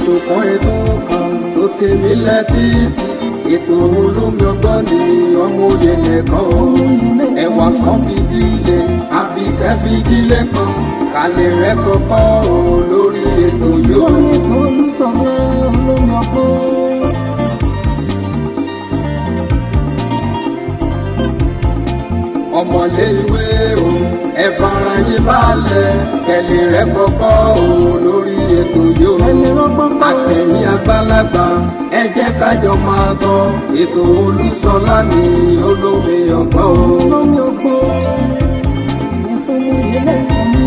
ètò kan tó tèmi létí ètò olómi ọgbọ́n ni ọmọ òye nìkan o ẹwà kan fìdílé àbíkẹ́ fìdílé kan kálẹ̀ rẹ̀ kọ́kọ́ o lórí ètò yóò. lórí ètò olùsọ̀rọ̀ olómi ọgbọ́n. ọmọlé ìwé o ẹ fara yín balẹ̀ kẹlẹ̀ rẹ̀ kọ́kọ́ o lórí ètò yóò. àtẹ̀yìn àgbàlagbà ẹ jẹ́ kájọ máa gbọ́ ètò Olúṣọlá ní olómi ọgbọ́n o. olómi ọgbọ́n ètò ìyẹlẹ ìkànnì.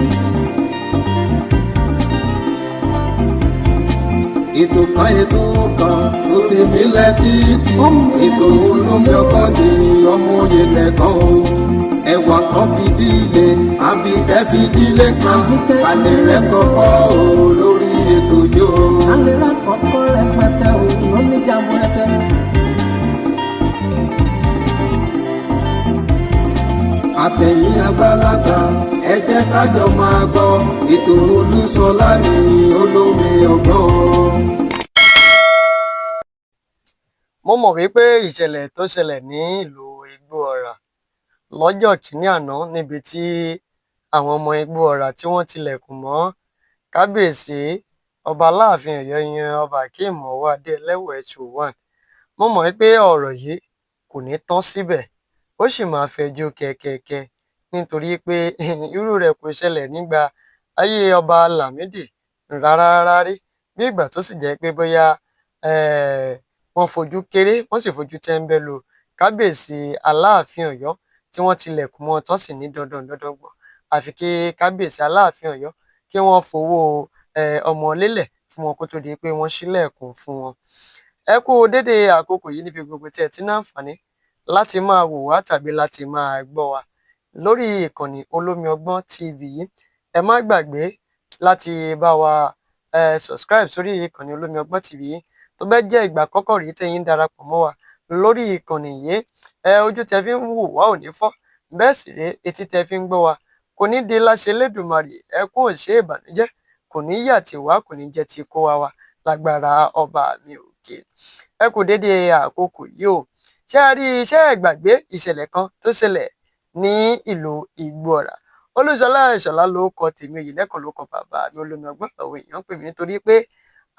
ètò kan tó tèmi létí ètò olómi ọgbọ́n ní ọmọ òye nìkan o ẹwà kan fìdílé àbíkẹ́ fìdílé kan alẹ́ rẹ̀ kọ́kọ́ o lórí ètò yóò. alẹ́ rẹ̀ kọ́kọ́ rẹpẹtẹ o lóní jàmbó rẹpẹ. àtẹ̀yìn àgbàlagbà ẹ jẹ́ kájọ máa gbọ́ ètò Olúṣọlá ní olómi ọgbọ́n. mo mọ̀ wípé ìṣẹ̀lẹ̀ tó ṣẹlẹ̀ ní ìlú Igboora lọ́jọ́ kìíní àná níbi tí àwọn ọmọ Igboora tí wọ́n tilẹ̀kùn mọ́ kábíyèsí ọba Aláàfin Ọ̀yọ́ yan ọba Akeem ọwọ́ adé ẹlẹ́wọ̀ H1. mo mọ̀ wípé ọ̀rọ̀ yìí kò ní tán síbẹ̀ ó sì máa fẹjú kẹ̀kẹ̀kẹ̀ nítorí pé irú rẹ̀ kò ṣẹlẹ̀ nígbà ayé ọba Lámídì rárá rí bí ìgbà tó sì jẹ́ pé bóyá wọ́n fojú kéré wọ́n sì fojú tẹ́ńbẹ́lú kábíyèsí Aláàfin Ọ̀yọ́ tí wọ́n tilẹ̀kùn mọ́ tán sì ní dandan gbọ̀n àfi kí kábíyèsí Aláàfin Ọ̀yọ́ kí wọ́n fowó ọmọ lélẹ̀ fún wọn kó tó di pé wọ́n ṣílẹ̀kùn fún wọn. ẹ kú dédé àkókò yìí níbi gbogbo tí ẹ ti ní àǹfààní láti máa wò wá tàbí láti máa gbọ́ wa lórí ìkànnì Olómi Ọgbọ́n TV yìí. ẹ má gbàgbé láti bá wa subscribe sórí ìkànnì Olómi Ọgbọ́n TV yìí tó bẹ́ jẹ́ ìgbà àkọ́kọ́ rí tẹ́yin darapọ̀ mọ́ wa lórí ìkànnì yìí. ojú tẹ́ fi ń wò wá ò ní fọ́ bẹ́ẹ̀ sì rèé etí tẹ́ fi ń gbọ́ wa kò ní di láṣẹ Elédùmarè ẹkún òṣè ìbànújẹ́ kò ní yà tí wá kò ní jẹ́ ti kó wa lágbára ọba mi òkè. ẹ kú dédé àkókò yìí o ṣé a rí iṣẹ́ ìgbàgbé ìṣẹ̀lẹ̀ kan tó ṣẹlẹ̀ ní ìlú Igboora. Olúṣọlá ìṣọ̀lá ló kọ tèmi òyìn lẹ́kọ̀ọ́ ló kọ bàbá mi Olómi Ọgbọ́n àwọn èèyàn pè mí nítorí pé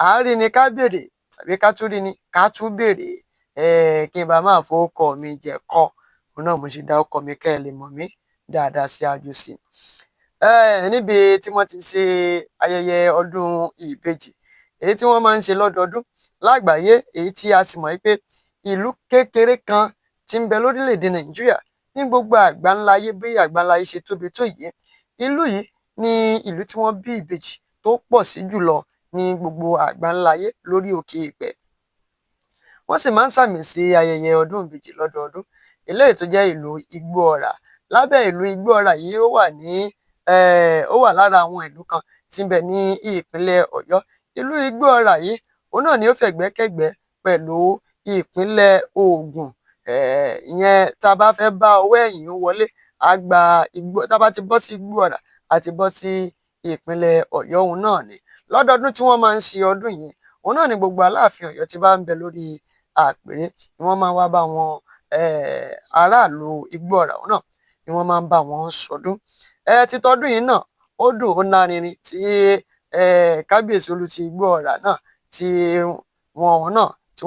àárín ni ká béèrè tàbí ká tún rí ni ká tún béèrè kí n bá máa fowókọ mi jẹ kọ òun náà mo ṣe dá ọkọ mi kẹ́ ẹ lè mọ̀ mí dáadáa sí ájú sí i. níbi tí wọ́n ti ṣe ayẹyẹ ọdún ìbejì èyí tí wọ́n máa ń ṣe lọ́dọọdún lágbàáyé èyí tí a sì mọ̀ pé ìlú kékeré kan tí ń bẹ lórílẹ̀‐èdè Nàìjíríà ní gbogbo àgbáńláyé bí àgbáńláyé ṣe tóbi tó yìí ìlú yìí ní ìlú tí wọ́n bí ìbejì tó pọ̀ sí jùlọ ní gbogbo àgbáńláyé lórí òkè ìpẹ́. wọ́n sì máa ń sàmì sí ayẹyẹ ọdún ìbejì lọ́dọọdún eléyìí tó jẹ́ ìlú Igboora. lábẹ́ ìlú Igboora yìí ó wà lára àwọn ìlú kan tí ń bẹ ní ìpínlẹ̀ Ọ̀yọ́. ìlú Igboora yìí òun náà ni ó fẹ̀gbẹ́kẹ̀gbẹ́ pẹ̀lú ìpínlẹ̀ Ògùn. ìyẹn tá a bá fẹ́ bá ọwọ́ ẹ̀yìn wọlé àgbà tá a bá ti bọ́ sí Igboora àti bọ́ sí ìpínlẹ̀ Ọ̀yọ́ òun náà ni. lọ́dọọdún tí wọ́n máa ń ṣe ọdún yìí òun náà ni gbogbo Aláàfin Ọ̀yọ́ ti bá ń bẹ lórí àpèrè ni wọ́n máa ń wá bá wọn aráàlú Igboora òun náà ni wọ́n máa ń bá wọn sọdún. títọ́dún yìí náà ó dùn ó nárinrin tí kábíyèsí Olúti Igboora náà tí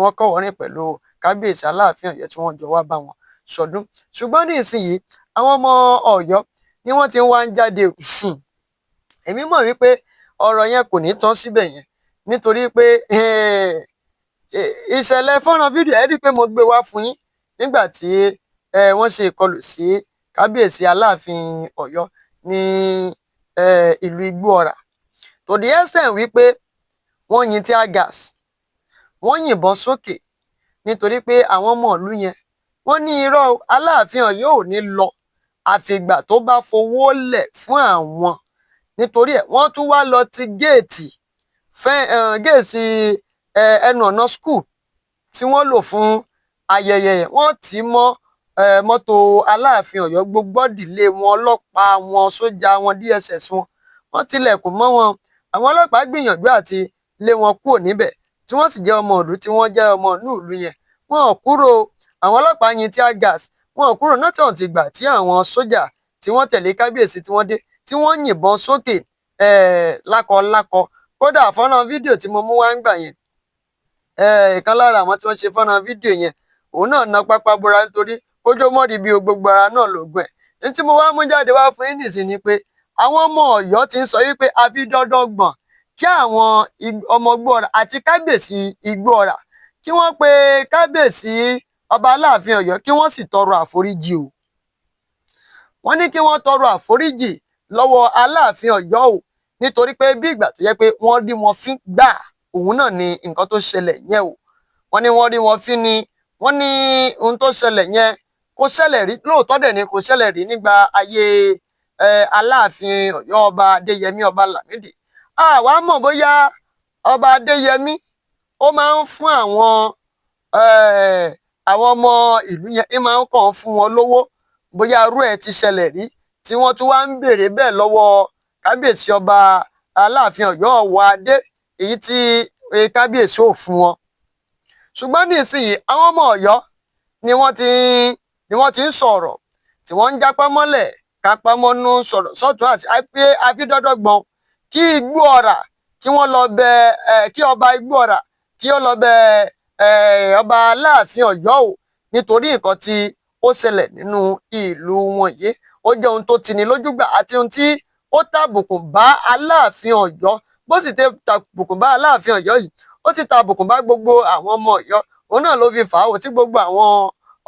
wọ́n kọ́wọ́rìn pẹ̀lú kábíyèsí Aláàfin Ọ̀yọ́ tí wọ́n jọ wá bá wọn sọdún. ṣùgbọ́n ní ìsinyìí àwọn ọmọ Ọ̀yọ́ ni wọ́n ti ń wá ń jáde èmi mọ̀ wípé ọ̀rọ̀ yẹn kò ní tán síbẹ̀ yẹn nítorí pé ìṣẹ̀lẹ̀ fọ́nrán fídíò ẹ rí i pé mo gbé wá fún yín nígbà tí wọ́n ṣe ìkọlù sí kábíyèsí Aláàfin Ọ̀yọ́ ní ìlú Igboora to the extent wípé wọ́n yin tear gas wọ́n yìnbọn sókè nítorí pé àwọn ọmọ ìlú yẹn wọ́n ní irọ́ Aláàfin Ọ̀yọ́ ò ní lọ àfìgbà tó bá fowó lẹ̀ fún àwọn nítorí ẹ̀ wọ́n tún wá lọ ti géètì ẹnu ọ̀nà skul tí wọ́n lò fún ayẹyẹ yẹn wọ́n tì í mọ́ mọ́tò Aláàfin Ọ̀yọ́ gbogbo ìdílé wọn ọlọ́pàá wọn sójà wọn DSS wọn tilẹ̀kùn mọ́ wọn. àwọn ọlọ́pàá gbìyànjú àti lé wọn kúrò níbẹ̀ tí wọ́n sì jẹ́ ọmọ ìlú tí wọ́n jẹ́ ọmọ inú ìlú yẹn wọn ò kúrò. Àwọn ọlọ́pàá yin tear gas wọn ò kúrò náà tí wọ́n ti gbà tí àwọn sójà tí wọ́n tẹ̀lé kábíyèsí tí wọ́n dé tí wọ́n yìnbọn sókè lákọlákọ. Kódà fọ́nrán fídíò tí mo mú wá ń gbà yẹn ìkan lára àwọn tí wọ́n ṣe fọ́nrán fídíò yẹn òun náà na pápá bora nítorí kójó mọ́rí bí gbogbo ara náà lògùn ẹ̀. Ní tí mo wá mú jáde wá fún yín nìsín ni pé àwọn ọmọ Ọ̀yọ́ ti ń sọ wípé a fi dandan gbọ̀n kí àwọn ọmọ Igboora àti kábíyèsí Igboora kí wọ́n pe kábíyèsí ọba Aláàfin Ọ̀yọ́ kí wọ́n sì tọrọ àforíjì o. Wọ́n ní kí wọ́n tọrọ àforíjì lọ́wọ́ Aláàfin Ọ̀yọ́ o nítorí pé bí ìgbà tó yẹ pé wọ́n rí wọn fín gbà òun náà ni nǹkan tó ṣẹlẹ̀ yẹn o. Wọ́n ní wọ́n rí wọn fín ni wọ́n ní ohun tó ṣẹlẹ̀ yẹn kò ṣẹlẹ̀ rí lóòótọ́ dẹ̀ ni kò ṣẹlẹ̀ rí nígbà ayé Aláàfin Ọ̀yọ́ ọba Adéyẹmí ọba Lámídì. Àwa mọ̀ bóyá ọba Adéyẹmí ó máa ń fún àwọn ọmọ ìlú yẹn máa ń kàn fún wọn lówó bóyá irú ẹ̀ ti ṣẹlẹ̀ rí tí wọ́n tún wá ń béèrè bẹ́ẹ̀ lọ́wọ́ kábíyèsí ọba Aláàfin Ọ̀yọ́ ọ̀wọ́ adé èyí tí kábíyèsí ò fún wọn. Ṣùgbọ́n nísìnyí àwọn ọmọ Ọ̀yọ́ ni wọ́n ti ń sọ̀rọ̀ tí wọ́n ń jápá mọ́lẹ̀ kápá mọ́nú sọ̀rọ̀ sọ́tún àti pé àfidọ́dọ́gbọ̀n kí Igboora kí wọ́n lọ bẹ kí ọba Igboora kí ó lọ bẹ ọba Aláàfin Ọ̀yọ́ o nítorí nǹkan tí ó ṣẹlẹ̀ nínú ìlú wọn yìí ó jẹ́ ohun tó tini lójúgbà àti ohun tí ó tàbùkùn bá Aláàfin Ọ̀yọ́ bó sì ti tàbùkùn bá Aláàfin Ọ̀yọ́ yìí ó ti tàbùkùn bá gbogbo àwọn ọmọ Ọ̀yọ́ òun náà ló fi fà á wò tí gbogbo àwọn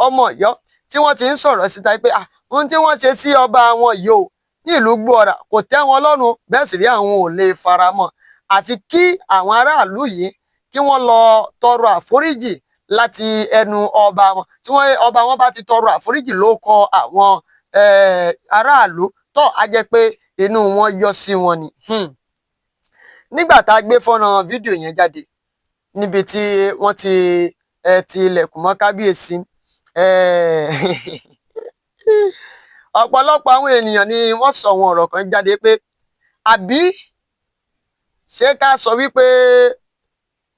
ọmọ Ọ̀yọ́ tí wọ́n ti ń sọ̀rọ̀ síta pé ohun tí wọ́n ṣe sí ọba wọn yìí o ní ìlú Igboora kò tẹ́ wọn lọ́rùn bẹ́ẹ̀ sì rí àwọn ò lè faramọ́ àfi kí àwọn aráàlú yìí kí wọ́n lọ tọrọ àforíjì láti ẹnu ọba wọn tí ọba wọn bá ti tọrọ àforíjì ló kọ àwọn aráàlú tó a jẹ́ pé inú wọn yọ sí wọn ni. Nígbà tá a gbé fọ́nrán fídíò yẹn jáde níbi tí wọ́n ti ilẹ̀kùn mọ́ kábíyèsí ọ̀pọ̀lọpọ̀ àwọn ènìyàn ni wọ́n sọ àwọn ọ̀rọ̀ kan jáde pé àbí ṣé ká sọ wípé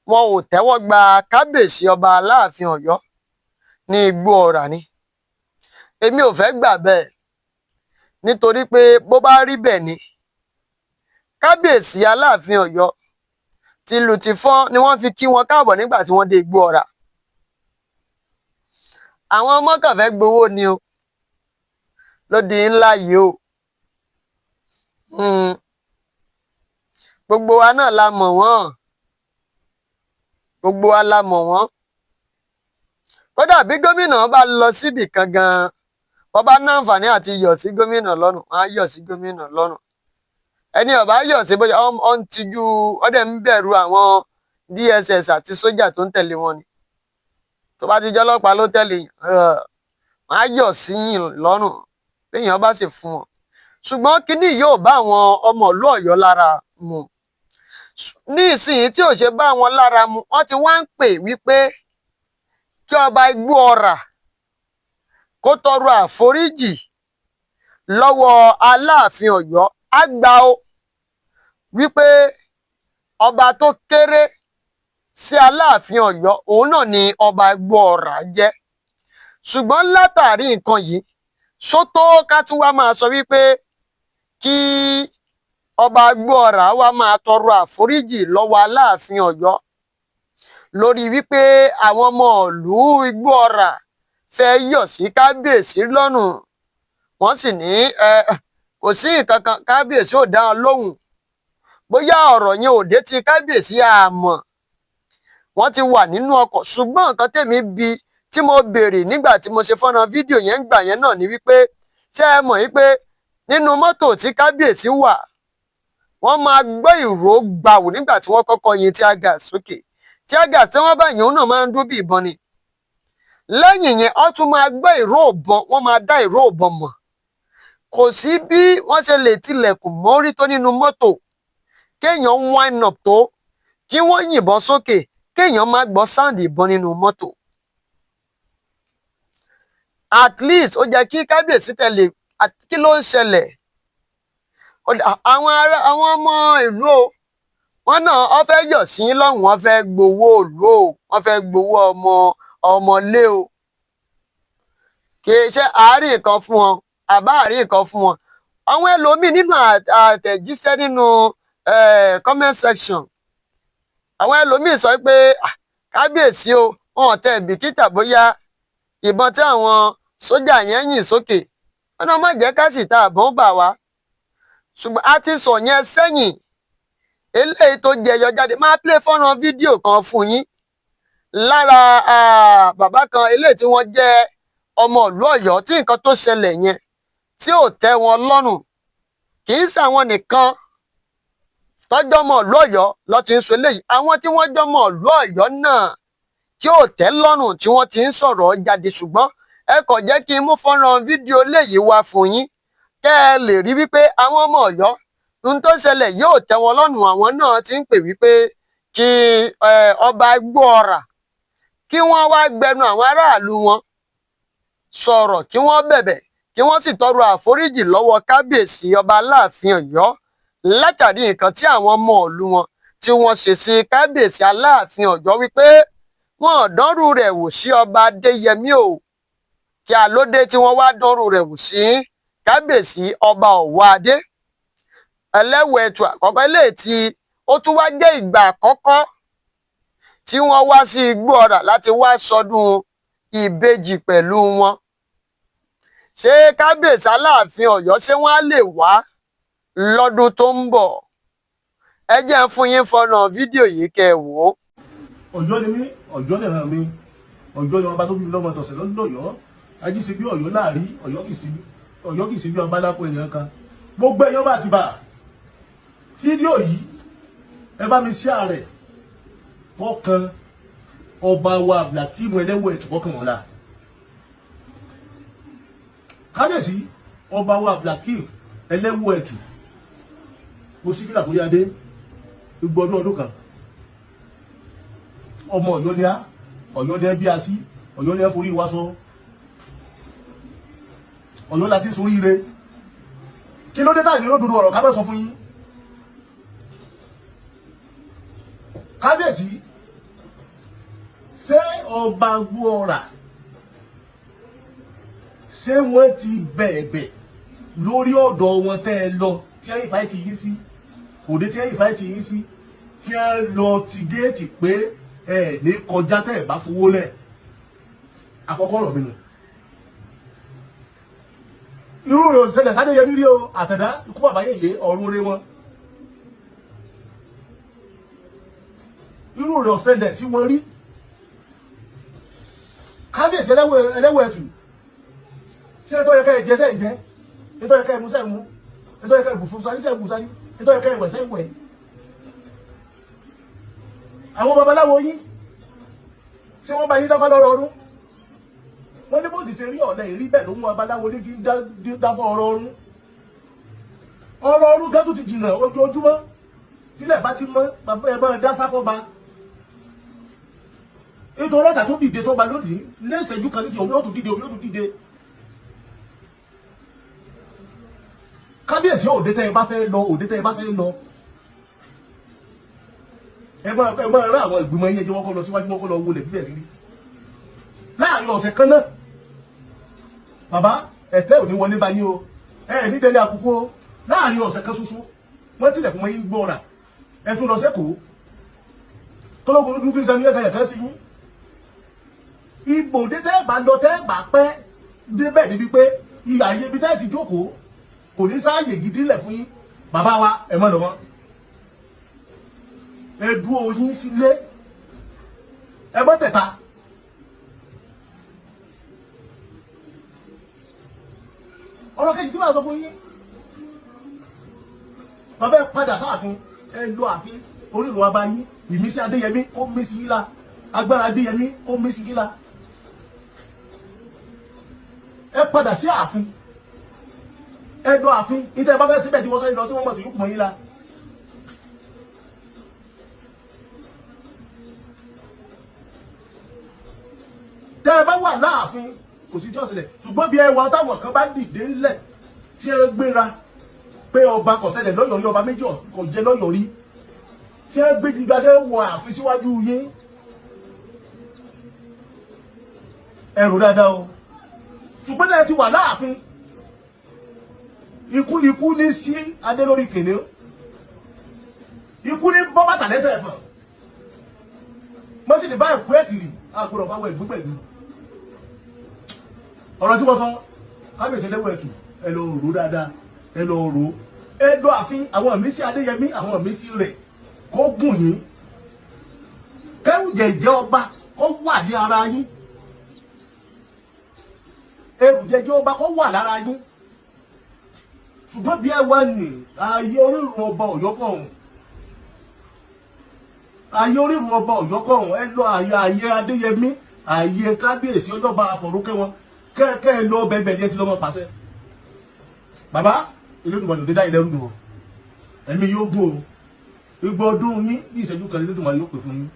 wọn ò tẹ́wọ́ gba kábíyèsí ọba Aláàfin Ọ̀yọ́ ní Igboora ni. Èmi ò fẹ́ gbà bẹ́ẹ̀ nítorí pé bó bá rí bẹ́ẹ̀ ni kábíyèsí Aláàfin Ọ̀yọ́ tìlù tìfọ́n ni wọ́n fi kí wọn káàbọ̀ nígbà tí wọ́n dé Igboora. Àwọn ọmọ kan fẹ́ gbowó ni o lóde ńlá yìí o. Gbogbo wa náà la mọ̀ wọ́n gbogbo wa la mọ̀ wọ́n. Kódà bí gómìnà bá lọ síbì kan gan-an wọ́n bá náǹfààní àti yọ̀ sí gómìnà lọ́rùn wọ́n á yọ̀ sí gómìnà lọ́rùn. Ẹni ó bá yọ̀ sí bóyá ó ń tijú ọdẹ ń bẹ̀rù àwọn DSS àti sójà tó ń tẹ̀lé wọn ni. Tó bá ti jẹ́ ọlọ́pàá ló tẹ̀lé wọ́n á yọ̀ sí yìn lọ́rùn béèyàn bá sì fún wọn. Ṣùgbọ́n kíní yóò bá àwọn ọmọ ìlú Ọ̀yọ́ lára mu. Ní ìsinyìí tí ò ṣe bá wọn lára mu wọ́n ti wá ń pè wípé kí ọba Igboora kó tọrọ àforíjì lọ́wọ́ Aláàfin Ọ̀yọ́ á gbà ó wípé ọba tó kéré sí Aláàfin Ọ̀yọ́ òun náà ni ọba Igboora jẹ́. Ṣùgbọ́n látàrí nǹkan yìí ṣótó ká tún wá máa sọ wípé kí ọba Igboora wá máa tọrọ àforíjì lọ́wọ́ Aláàfin Ọ̀yọ́ lórí wípé àwọn ọmọ ìlú Igboora fẹ́ yọ̀ sí kábíyèsí lọ́rùn. Wọ́n sì ní kò sí nǹkan kan kábíyèsí ò dá wọn lóhùn bóyá ọ̀rọ̀ yẹn ò dé ti kábíyèsí àmọ́ wọ́n ti wà nínú ọkọ̀. Ṣùgbọ́n nǹkan tèmi bi tí mo béèrè nígbà tí mo ṣe fọ́nrán fídíò yẹn gbà yẹn náà ni wípé ṣé ẹ mọ̀ wípé nínú mọ́tò tí kábíyèsí wà wọ́n máa gbọ́ ìró gbàù nígbà tí wọ́n kọ́kọ́ yin tear gas sókè. Tear gas tí wọ́n bá yìn òun náà máa ń dún bí ìbọn ni. Lẹ́yìn yẹn wọ́n tún máa gbọ́ ìró ìbọn wọ́n máa dá ìró ìbọn mọ̀. Kò sí bí wọ́n ṣe lè tilẹ̀kùn mórí tó nínú mọ́tò kéèyàn wind up tó kí wọ́n yìnbọn sókè kéèyàn má gbọ́ sound ìbọn nínú mọ́tò. At least ó jẹ́ kí kábíyèsí tẹ̀lé kí ló ń ṣẹlẹ̀. Àwọn ọmọ ìlú wọ́n náà wọ́n fẹ́ yọ̀ sí lọ́hùn, wọ́n fẹ́ gbowó òlú o, wọ́n fẹ́ gbowó ọmọlé o. kì í ṣe àárín nǹkan fún wọn àbá àárín nǹkan fún wọn. àwọn ẹlòmíì nínú àtẹ̀jíṣẹ́ nínú comment section, àwọn ẹlòmíì sọ pé kábíyèsí o, wọn ò tẹ bìkítà bóyá ìbọn tí àwọn sójà yẹn yìn sókè, wọn náà má jẹ́ ká sì ta àbọ̀n bà wá. ṣùgbọ́n a ti sọ yẹn sẹ́yìn, eléyìí tó jẹyọ jáde máa play fọ́nrán fídíò kan fún yín lára bàbá kan eléyìí tí wọ́n jẹ́ ọmọ ìlú Ọ̀yọ́ tí nǹkan tó ṣẹlẹ̀ yẹn tí ò tẹ́ wọn lọ́rùn. kì í ṣàwọn nìkan tọ́jọ́ ọmọ ìlú Ọ̀yọ́ ló ti ń sọ eléyìí, àwọn tí wọ́n jọmọ ìlú Ọ̀yọ́ náà tí ò tẹ́ lọ́rùn tí wọ́n ti ń sọ̀rọ̀ jáde. ṣùgbọ́n ẹ kàn jẹ́ kí n mú fọ́nrán fídíò léyìí wá fún yín kẹ́ ẹ lè rí wípé àwọn ọmọ Ọ̀yọ́ ohun tó ṣẹlẹ̀ yóò tẹ́ wọn lọ́rùn. àwọn náà ti ń pè wípé kí ọba Igboora kí wọ́n wá gbẹnu àwọn aráàlú wọn sọ̀rọ̀, kí wọ́n bẹ̀bẹ̀, kí wọ́n sì tọrọ àforíjì lọ́wọ́ kábíyèsí ọba Aláàfin Ọ̀yọ́ látàrí nǹkan tí àwọn ọmọ ìlú wọn tí wọ́n ṣe sí kábíyèsí Aláàfin Ọ̀yọ́ wípé wọn ò dánrù rẹ̀ wò sí ọba Adéyẹmí o, kí alódé tí wọ́n wá dánrù rẹ̀ wò sí kábíyèsí ọba Ọ̀wádé Ẹlẹ́wẹ̀ẹ́tù àkọ́kọ́. eléyìí tí ó tún wá jẹ́ ìgbà àkọ́kọ́ tí wọ́n wá sí Igboora láti wá sọdún ìbejì pẹ̀lú wọn. ṣé kábíyèsí Aláàfin Ọ̀yọ́ ṣé wọ́n á lè wá lọ́dún tó ń bọ̀? ẹ jẹ́ ń fún yín fọ́nà fídíò yìí kẹ́ ẹ wò ó. Ọ̀yọ́ ni mí, Ọ̀yọ́ lè ràn mí, Ọ̀yọ́ ni wọn bá tó bí lọ́mọ tọ̀sẹ̀ lọ́dún Ọ̀yọ́, ají ṣe bí Ọ̀yọ́ láàrí, Ọ̀yọ́ kì í ṣe bí ọba lápò ènìyàn kan. gbogbo èèyàn bá ti bá fídíò yìí ẹ bá mi share rẹ̀ kọkàn ọba wa Abdulhakeem Ẹlẹ́wẹ̀ẹ́tù kọkàn wọn la. kábíyèsí ọba wa Abdulhakeem Ẹlẹ́wẹ̀ẹ́tù mo sì kí làkúrí adé gbogbo ọdún kan. ọmọ Ọ̀yọ́ ni á, Ọ̀yọ́ ni ẹ bí a sí, Ọ̀yọ́ ni ẹ forí wa sọ, Ọ̀yọ́ la ti sọ ire. kí ló dé táyì ló dúdú ọ̀rọ̀ ká bẹ́ sọ fún yín. kábíyèsí ṣé ọba Igboora ṣé wọ́n ti bẹ̀ẹ̀bẹ̀ lórí ọ̀dọ̀ wọn tẹ́ ẹ lọ tí ẹ ìfà ti yín sí, òde tí ẹ ìfà ti yín sí, tí ẹ lọ ti géètì pé ẹ ní kọjá tẹ́ ẹ bá fowó lẹ̀? àkọ́kọ́ ọ̀rọ̀ mi nù. irú rẹ̀ òṣèlè sáré yẹn rí o, àtẹ̀dá ikú bàbá yèyé ọ̀run rẹ̀ wọn. irú rẹ̀ òṣèlè sí wọn rí. kábíyèsí Ẹlẹ́wẹ̀ẹ́tù ṣé tó yẹ ká ẹ jẹ sẹ́yìn jẹ́, tó yẹ ká ẹ mú sẹ́yìn mú, tó yẹ ká ẹ bù fún sáré sẹ́yìn bù sáré, tó yẹ ká ẹ wẹ̀ sẹ́yìn wẹ̀. àwọn babaláwo yín ṣé wọ́n bá yín dáfá lọ́rọ̀ ọdún? wọ́n ní bóòdì ṣe rí ọ̀lẹ́ ìrí bẹ́ẹ̀ ló mú babaláwo ní fi ń dáfọ́ ọ̀rọ̀ ọdún. ọ̀rọ̀ ọdún gẹ́tù ti jìnnà ojoojúmọ́, tílẹ̀ bá ti mọ́ bàbá ẹ̀ máa dáfá kọ́ba. ètò ọlọ́dà tó dìde sọ́ba lónìí lẹ́sẹ̀jú kan níbi omi ó tún dìde. kábíyèsí òde tẹ́ ẹ bá fẹ́ lọ, ẹ máa rán àwọn ìgbìmọ̀ yẹn jẹ́ wọ́n kọ́ lọ síwájú, wọ́n kọ́ lọ wọlé bíbẹ̀ sí rí. láàrin ọ̀sẹ̀ kan náà bàbá ẹ̀tẹ́ ò ní wọlé bá yín o, ẹ ní tẹ́lẹ̀ àkókò o. láàrin ọ̀sẹ̀ kan ṣoṣo wọ́n tilẹ̀kùn mọ́ yín Gbọ́ra, ẹ tún lọ sẹ́kọ̀ọ́ tọ́lọ́gbọ̀n ojú fi ń sẹ́nu ẹ̀ka sí yín. ibòde tẹ́ bá lọ tẹ́ bá pẹ́ débẹ̀ níbi pé ìyá ayé ibi tẹ́ ti jókòó kò ní sáàyè gidi lẹ̀ fún yín. bàbá wa ẹ mọ̀ lọ́wọ́ ẹ dúró yín sílé, ẹ mọ́ tẹ̀ta. ọ̀rọ̀ kejì tí màá sọ fún yín, bàbá ẹ padà sáàfin, ẹ lọ àfin orílẹ̀ wa bá yín, ìmísí Adéyẹmí ó mí sí yín la, agbára Adéyẹmí ó mí sí yín la. ẹ padà sí ààfin, ẹ lọ ààfin, níta ẹ bá fẹ́ síbẹ̀ tí wọ́n sọ yín lọ sí wọ́n mọ̀ sí yín kùmọ̀ yín la. tẹ́ ẹ bá wà láàfin kò sí jọ́sílẹ̀, ṣùgbọ́n bí ẹwà táwọn kan bá dìde ńlẹ̀ tí ẹ gbéra pé ọba kò ṣẹlẹ̀ lọ́yọ̀ rí, ọba méjì kò jẹ́ lọ́yọ̀ rí, tí ẹ gbé jìgbà ṣe wọ ààfin síwájú yín ẹrù dáadáa o ṣùgbọ́n náà ti wà láàfin ikú ní sí adé lórí kèlé ikú ní bọ́ bàtà lẹ́sẹ̀ ẹ̀fọ́ mọ́sí ní báyìí kú ẹ̀kìrì àgbọ̀dọ̀ fáwọn ẹ̀gbọ́n pẹ̀lú ọ̀rọ̀ tí wọ́n sọ kábíyèsí lẹ́wọ̀ ẹ̀tù ẹ lọ rò dáadáa ẹ lọ rò ẹ lọ àfin àwọn ìmísí adéyẹmí àwọn ìmísí rẹ̀ kó gùn yín kẹ́rù jẹ̀jẹ̀ ọba kó wà ní ara yín ẹrù jẹ̀jẹ̀ ọba kó wà lára yín ṣùgbọ́n bí ẹ wá ní ayé orírun ọba ọ̀yọ́kọ̀ọ̀hún ayé orírun ọba ọ̀yọ́kọ̀ọ̀hún ẹ lọ ayé adéyẹmí ayé kábíyèsí ọlọ́ba àfọ̀rúkẹ́ wọn kẹ́ẹ̀kẹ́ ẹ lọ bẹ́ẹ̀ ní ẹ ti lọ́mọ pàṣẹ. bàbá Elédùmarè ló dé dá ilẹ̀ rú o ẹ̀mí yóò gún o igbó ọdún yín ní ìṣẹ́jú kan Elédùmarè yóò pè fún yín.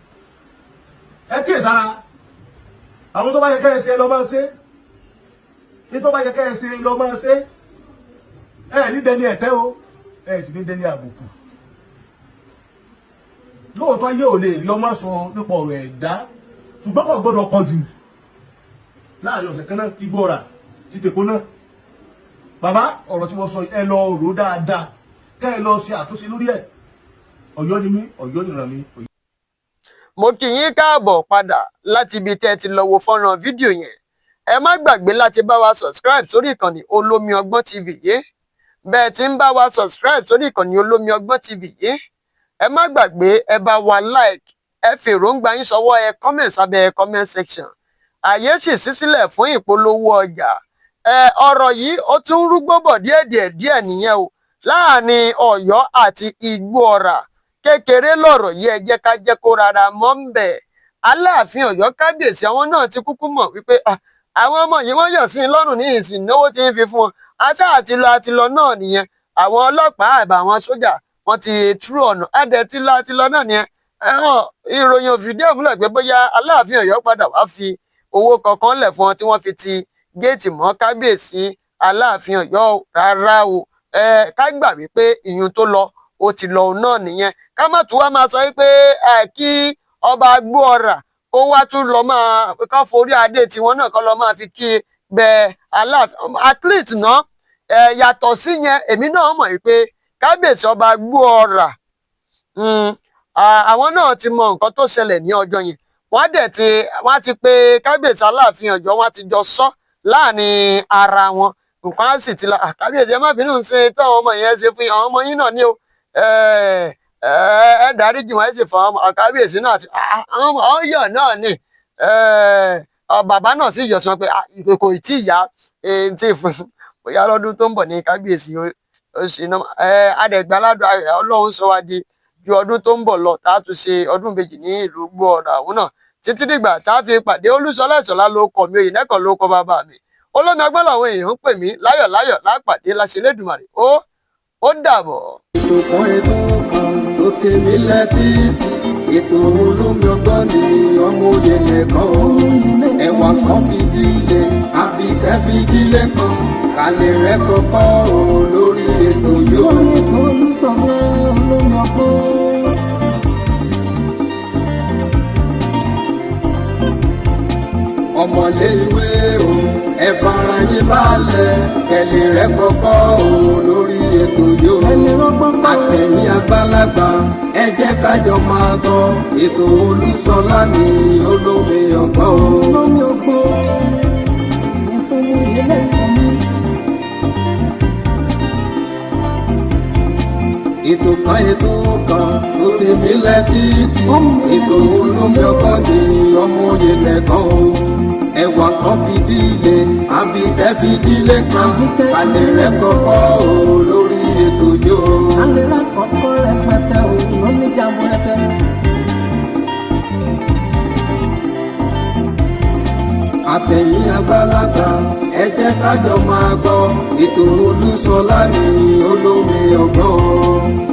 ẹ kíyèsára àwọn tó bá yẹ kẹ́ ẹ ṣe lọ́ máa ṣe ní tó bá yẹ kẹ́ ẹ ṣe lọ́ máa ṣe ẹ ní dẹni ẹ̀tẹ́ o ẹ sì ní dẹni àbùkù lóòótọ́ yé ò lè rí ọmọ sọ nípa ọ̀rọ̀ ẹ̀dá ṣùgbọ́n kò gbọ́dọ̀ pọ̀ jù láàrin ọ̀sẹ̀ kan náà ti Igboora ti tèkó náà bàbá ọ̀rọ̀ tí wọ́n sọ ẹ lọ rò dáadáa kẹ́ ẹ lọ ṣe àtúnṣe lórí ẹ̀ Ọ̀yọ́ ni mí Ọ̀yọ́ nìran mi. mo kí yín káàbọ̀ padà láti ibi tẹ́ ẹ ti lọ wo fọ́nrán fídíò yẹn ẹ má gbàgbé láti bá wa subscribe sórí ìkànnì Olómi Ọgbọ́n TV yìí bẹ́ẹ̀ tí ń bá wa subscribe sórí ìkànnì Olómi Ọgbọ́n TV yìí ẹ má gbàgbé ẹ bá wa like ẹ fi èròǹgbà yín sọwọ́ ẹ comment sábẹ́ comment section àyè sì ṣí sílẹ̀ fún ìpolówó ọjà ọ̀rọ̀ yìí ó tún rúgbó bọ̀ díẹ̀ nìyẹn o láàrin Ọ̀yọ́ àti Igboora kékeré lọ̀rọ̀ yìí ẹ jẹ́ ká jẹ́ kó rárá mọ́ ń bẹ̀ Aláàfin Ọ̀yọ́ kábíyèsí àwọn náà ti kúkú mọ̀ wípé àwọn ọmọ yìí wọ́n yọ̀ sí i lọ́rùn ní ìsìn náwó tí ń fi fún wọn aṣá àti lọ náà nìyẹn àwọn ọlọ́pàá àbá àwọn sójà wọ́n ti túrò ọ̀nà ẹ̀dẹ̀ tí lọ náà nìyẹn ìròyìn òfìdí ẹ̀ múlẹ̀ pé bóyá Aláàfin Ọ̀yọ́ padà wá fi owó kankan lẹ̀ fún wọn tí wọ́n fi ti géètì mọ́ kábíyèsí Aláàfin Ọ̀yọ́ rárá o ká gbà wípé ìyún tó lọ ó ti lọ náà nìyẹn ká má tún wá máa sọ wípé kí ọba Gbogbo kó wá tún lọ máa kán forí adé tiwọn náà kán lọ máa fi kí bẹ Aláàfin at least náà yàtọ̀ sí yẹn èmi náà mọ̀ wípé kábíyèsí ọba Gbogbo àwọn náà ti mọ nǹkan tó ṣẹlẹ̀ ní ọjọ́ yẹn wọ́n ti pé kábíyèsí Aláàfin Ọ̀yọ́ wọ́n ti jọ sọ láàrin ara wọn nǹkan á sì ti la kábíyèsí ẹ má bínú ṣe táwọn ọmọ yẹn ṣe fún àwọn ọmọ yín náà ní o ẹ dáríjì wọn ẹ sì fọ àwọn kábíyèsí náà àti àwọn ọyọ náà ni bàbá náà sì yọ sí wọn pé kò tí ì yá tí fún bóyá lọ́dún tó ń bọ̀ ní kábíyèsí ó ṣe náà adẹ̀gbáládùn Ọlọ́run sọ wá di ju ọdún tó ń bọ̀ lọ tá a tún ṣe ọdún méjì ní ìlú Gbogbo àwọn náà títí dìgbà tá a fi pàdé Olúṣọlá Ìṣọ̀lá ló kọ mi òyìn lẹ́kọ̀ọ́ ló kọ bàbá mi Olómi Ọgbọ́n làwọn èèyàn ń pè mí láyọ̀ lápàdé láṣẹ Elédùmarè ó dàbọ̀. ètò kan tó tèmi létí ètò Olómi Ọgbọ́n ni ọmọ òye nìkan ẹwà kan fìdílé àbíkẹ́ fìdílé kan kálẹ̀ rẹ̀ kọ́kọ́ lórí ètò yóò. lórí ètò Olúṣọlá Olómi Ọgbọ́n. ọmọlé ìwé o ẹ fara yín balẹ̀ kẹlẹ̀ rẹ̀ kọ́kọ́ lórí ètò yóò. àtẹ̀yìn àgbàlagbà ẹ jẹ́ kájọ máa gbọ́ ètò Olúṣọlá ní Olómi Ọgbọ́n. Olómi Ọgbọ́n ètò ìwé lẹ́kọ̀ọ́ mi. ètò kan tó tèmi létí ètò Olómi Ọgbọ́n ní ọmọ òye nìkan o ẹwà kan fìdílé àbíkẹ́ fìdílé kan kálẹ̀ rẹ̀ kọ́kọ́ lórí ètò yóò. kálẹ̀ rẹ̀ kọ́kọ́ rẹpẹtẹ o lómi jàmbó rẹpẹ. àtẹ̀yìn àgbàlagbà ẹ jẹ́ kájọ máa gbọ́ ètò Olúṣọlá ní Olómi Ọgbọ́n.